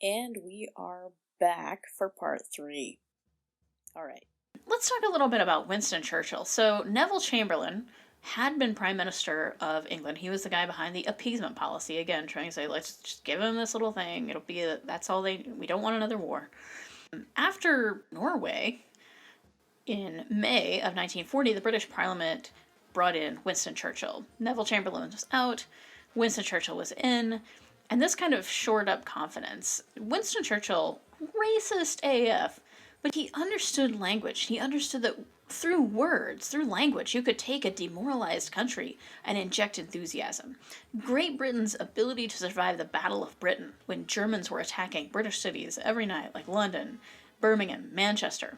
And we are back for part 3. All right. Let's talk a little bit about Winston Churchill. So, Neville Chamberlain had been Prime Minister of England. He was the guy behind the appeasement policy, again, trying to say, let's just give him this little thing. It'll be, that's all we don't want another war. After Norway, in May of 1940, the British Parliament brought in Winston Churchill. Neville Chamberlain was out, Winston Churchill was in, and this kind of shored up confidence. Winston Churchill, racist AF, but he understood language. He understood that through words, through language, you could take a demoralized country and inject enthusiasm. Great Britain's ability to survive the Battle of Britain when Germans were attacking British cities every night, like London, Birmingham, Manchester,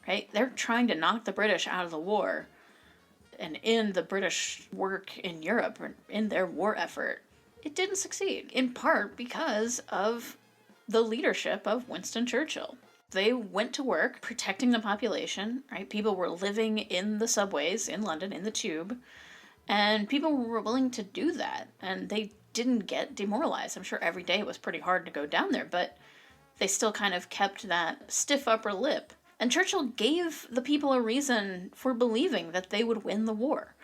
right? They're trying to knock the British out of the war and end the British work in Europe, or in their war effort. It didn't succeed, in part because of the leadership of Winston Churchill. They went to work protecting the population, right? People were living in the subways in London, in the tube, and people were willing to do that, and they didn't get demoralized. I'm sure every day it was pretty hard to go down there, but they still kind of kept that stiff upper lip. And Churchill gave the people a reason for believing that they would win the war.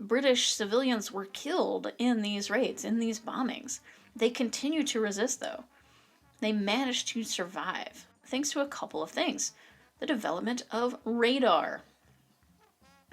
British civilians were killed in these raids, in these bombings. They continued to resist, though. They managed to survive, thanks to a couple of things. The development of radar.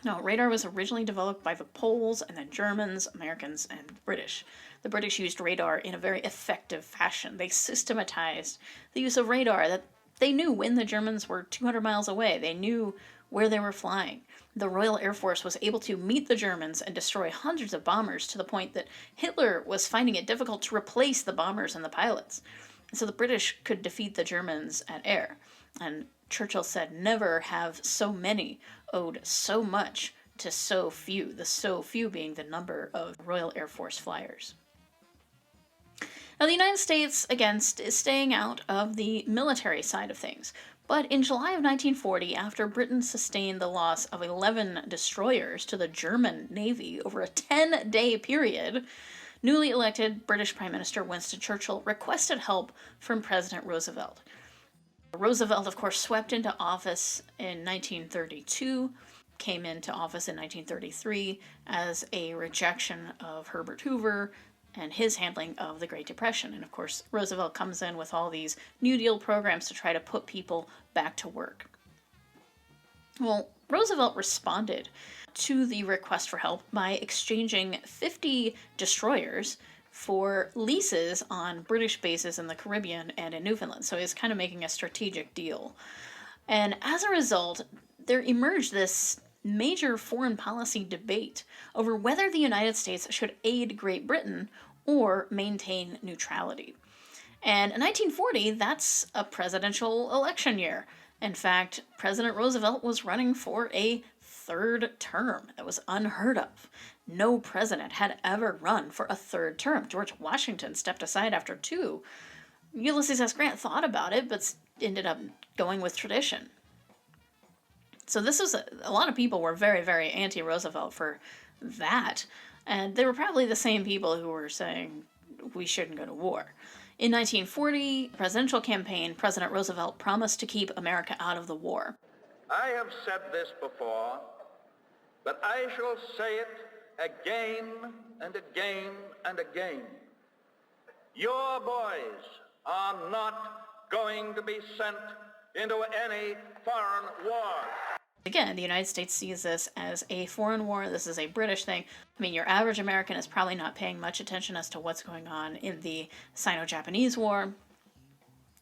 Now, radar was originally developed by the Poles and then Germans, Americans, and British. The British used radar in a very effective fashion. They systematized the use of radar. That they knew when the Germans were 200 miles away. They knew where they were flying. The Royal Air Force was able to meet the Germans and destroy hundreds of bombers, to the point that Hitler was finding it difficult to replace the bombers and the pilots. So the British could defeat the Germans at air. And Churchill said, never have so many owed so much to so few, the so few being the number of Royal Air Force flyers. Now, the United States, again, is staying out of the military side of things. But in July of 1940, after Britain sustained the loss of 11 destroyers to the German Navy over a 10-day period, newly elected British Prime Minister Winston Churchill requested help from President Roosevelt. Roosevelt, of course, swept into office in 1932, came into office in 1933 as a rejection of Herbert Hoover and his handling of the Great Depression. And of course, Roosevelt comes in with all these New Deal programs to try to put people back to work. Well, Roosevelt responded to the request for help by exchanging 50 destroyers for leases on British bases in the Caribbean and in Newfoundland. So he's kind of making a strategic deal. And as a result, there emerged this major foreign policy debate over whether the United States should aid Great Britain or maintain neutrality. And in 1940, that's a presidential election year. In fact, President Roosevelt was running for a third term. That was unheard of. No president had ever run for a third term. George Washington stepped aside after 2. Ulysses S. Grant thought about it, but ended up going with tradition. So this was a lot of people were very, very anti-Roosevelt for that. And they were probably the same people who were saying we shouldn't go to war. In 1940, presidential campaign, President Roosevelt promised to keep America out of the war. I have said this before, but I shall say it again and again and again. Your boys are not going to be sent into any foreign war. Again, the United States sees this as a foreign war. This is a British thing. I mean, your average American is probably not paying much attention as to what's going on in the Sino-Japanese War.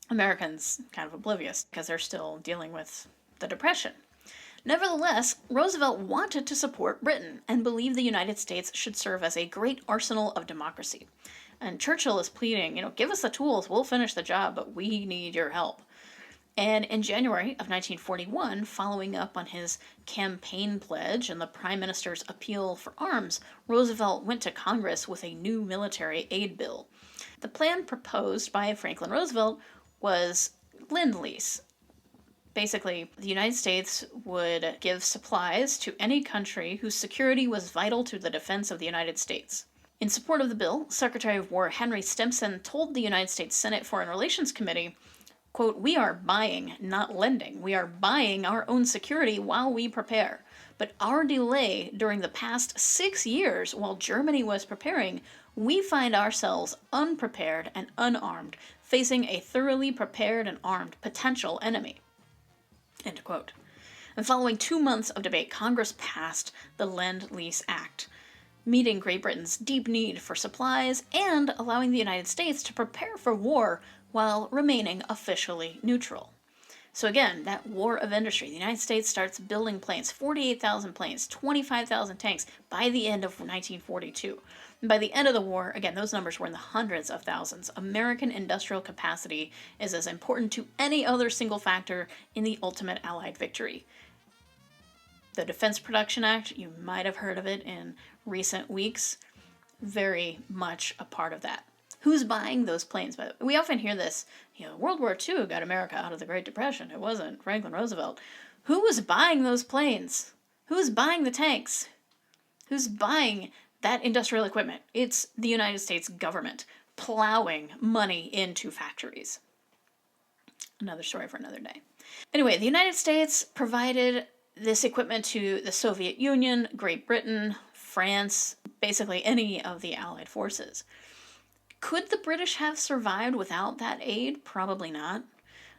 Americans kind of oblivious because they're still dealing with the Depression. Nevertheless, Roosevelt wanted to support Britain and believed the United States should serve as a great arsenal of democracy. And Churchill is pleading, give us the tools, we'll finish the job, but we need your help. And in January of 1941, following up on his campaign pledge and the Prime Minister's appeal for arms, Roosevelt went to Congress with a new military aid bill. The plan proposed by Franklin Roosevelt was Lend-Lease. Basically, the United States would give supplies to any country whose security was vital to the defense of the United States. In support of the bill, Secretary of War Henry Stimson told the United States Senate Foreign Relations Committee, quote, "We are buying, not lending. We are buying our own security while we prepare. But our delay during the past 6 years while Germany was preparing, we find ourselves unprepared and unarmed, facing a thoroughly prepared and armed potential enemy." End quote. And following 2 months of debate, Congress passed the Lend-Lease Act, meeting Great Britain's deep need for supplies and allowing the United States to prepare for war while remaining officially neutral. So again, that war of industry. The United States starts building planes, 48,000 planes, 25,000 tanks by the end of 1942. And by the end of the war, again, those numbers were in the hundreds of thousands. American industrial capacity is as important to any other single factor in the ultimate Allied victory. The Defense Production Act, you might have heard of it in recent weeks, very much a part of that. Who's buying those planes? But we often hear this, World War II got America out of the Great Depression. It wasn't Franklin Roosevelt. Who was buying those planes? Who's buying the tanks? Who's buying that industrial equipment? It's the United States government plowing money into factories. Another story for another day. Anyway, the United States provided this equipment to the Soviet Union, Great Britain, France, basically any of the Allied forces. Could the British have survived without that aid? Probably not.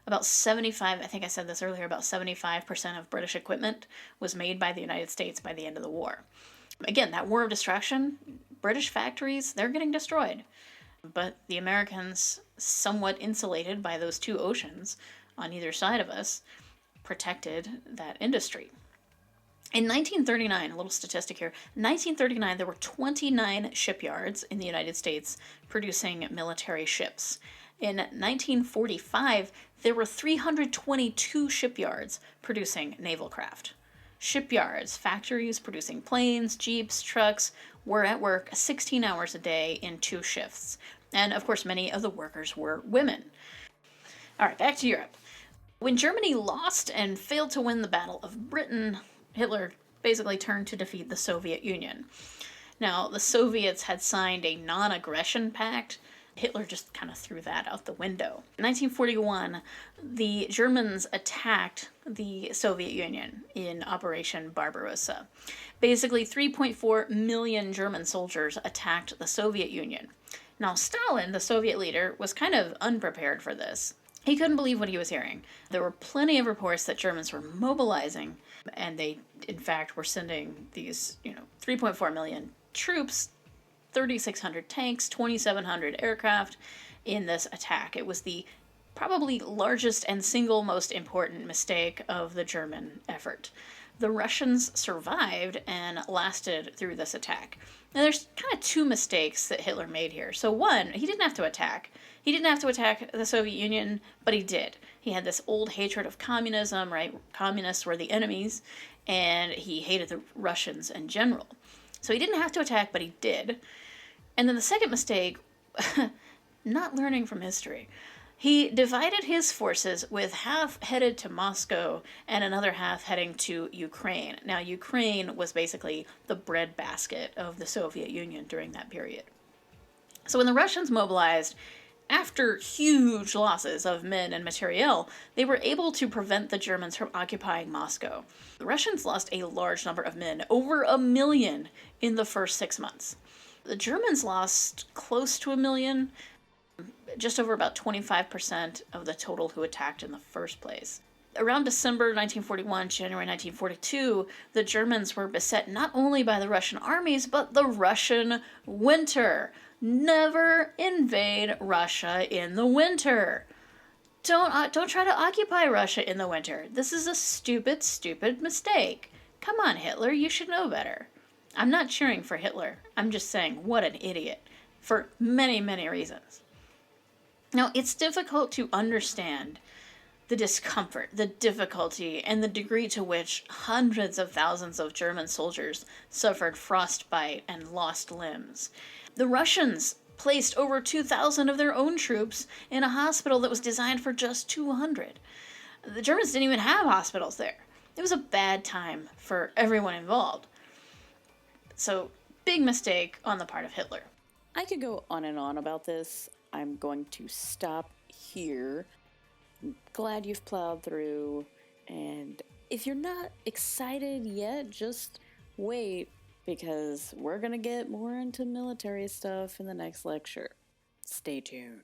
About 75, I think I said this earlier, about 75% of British equipment was made by the United States by the end of the war. Again, that war of destruction, British factories, they're getting destroyed. But the Americans, somewhat insulated by those two oceans on either side of us, protected that industry. In 1939, a little statistic here, 1939 there were 29 shipyards in the United States producing military ships. In 1945, there were 322 shipyards producing naval craft. Shipyards, factories producing planes, jeeps, trucks, were at work 16 hours a day in 2 shifts. And of course, many of the workers were women. All right, back to Europe. When Germany lost and failed to win the Battle of Britain, Hitler basically turned to defeat the Soviet Union. Now, the Soviets had signed a non-aggression pact. Hitler just kind of threw that out the window. In 1941, the Germans attacked the Soviet Union in Operation Barbarossa. Basically, 3.4 million German soldiers attacked the Soviet Union. Now, Stalin, the Soviet leader, was kind of unprepared for this. He couldn't believe what he was hearing. There were plenty of reports that Germans were mobilizing, and they, in fact, were sending these, 3.4 million troops, 3,600 tanks, 2,700 aircraft in this attack. It was the probably largest and single most important mistake of the German effort. The Russians survived and lasted through this attack. Now, there's kind of 2 mistakes that Hitler made here. So one, he didn't have to attack. He didn't have to attack the Soviet Union, but he did. He had this old hatred of communism, right? Communists were the enemies, and he hated the Russians in general. So he didn't have to attack, but he did. And then the second mistake, not learning from history. He divided his forces with half headed to Moscow and another half heading to Ukraine. Now, Ukraine was basically the breadbasket of the Soviet Union during that period. So when the Russians mobilized, after huge losses of men and materiel, they were able to prevent the Germans from occupying Moscow. The Russians lost a large number of men, over 1 million in the first 6 months. The Germans lost close to 1 million, just over about 25% of the total who attacked in the first place. Around December 1941, January 1942, the Germans were beset not only by the Russian armies, but the Russian winter. Never invade Russia in the winter. Don't try to occupy Russia in the winter. This is a stupid, stupid mistake. Come on, Hitler, you should know better. I'm not cheering for Hitler. I'm just saying, what an idiot. For many, many reasons. Now, it's difficult to understand the discomfort, the difficulty, and the degree to which hundreds of thousands of German soldiers suffered frostbite and lost limbs. The Russians placed over 2,000 of their own troops in a hospital that was designed for just 200. The Germans didn't even have hospitals there. It was a bad time for everyone involved. So, big mistake on the part of Hitler. I could go on and on about this. I'm going to stop here. I'm glad you've plowed through, and if you're not excited yet, just wait, because we're gonna get more into military stuff in the next lecture. Stay tuned.